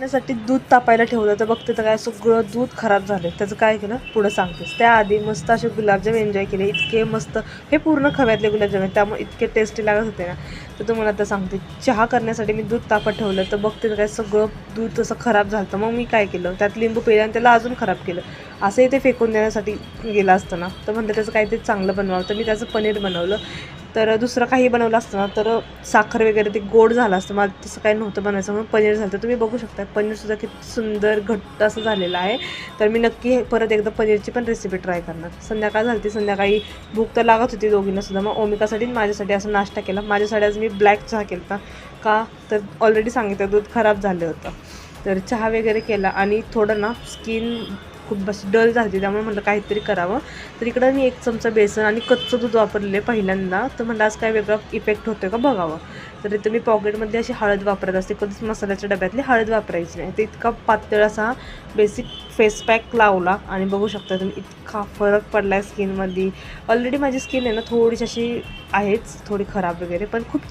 साठी दूध तापायला ठेवलं तर बघते तर काय सगळं दूध खराब झालं. त्याचं काय केलं पुढं सांगतेस. त्याआधी मस्त असे गुलाबजाम एन्जॉय केले, इतके मस्त. हे पूर्ण खव्यातले गुलाबजाम आहेत, त्यामुळे इतके टेस्टी लागत होते ना. तर तुम्हाला आता सांगते, चहा करण्यासाठी मी दूध तापत ठेवलं तर बघते तर काय सगळं दूध तसं खराब झालं. मग मी काय केलं, त्यात लिंबू पिळलं आणि त्याला अजून खराब केलं. असंही ते फेकून देण्यासाठी गेलं असतं ना, तर म्हणलं त्याचं काहीतरी चांगलं बनवावं. तर मी त्याचं पनीर बनवलं. तर दुसरं काही बनवलं असतं ना तर साखर वगैरे ते गोड झालं असतं. मला तसं काही नव्हतं बनायचं, म्हणून पनीर झालं. तर तुम्ही बघू शकता पनीरसुद्धा किती सुंदर घट्ट असं झालेलं आहे. तर मी नक्की परत एकदा पनीरची पण रेसिपी ट्राय करणार. संध्याकाळ झाली, संध्याकाळी भूक तर लागत होती दोघींनासुद्धा. मग ओमिकासाठी आणि माझ्यासाठी असं नाश्ता केला. माझ्यासाठी आज मी ब्लॅक चहा केला का तर ऑलरेडी सांगितलं दूध खराब झालं होतं. तर चहा वगैरे केला आणि थोडं ना स्किन खूप बस डल झाली, त्यामुळे म्हटलं काहीतरी करावं. तर इकडं मी 1 चमचा बेसन आणि कच्चं दूध वापरले पहिल्यांदा. तर म्हटलं आज काय वेगळा इफेक्ट होतो का बघावं. तर इथं मी पॉकेटमध्ये अशी हळद वापरत असते, कधीच मसाल्याच्या डब्यातली हळद वापरायची नाही. तर इतका पातळ असा बेसिक फेस पॅक लावला आणि बघू शकता तुम्ही इतका फरक पडला आहे स्किनमध्ये. ऑलरेडी माझी स्किन आहे ना थोडीशी अशी आहेच, थोडी खराब वगैरे, पण खूप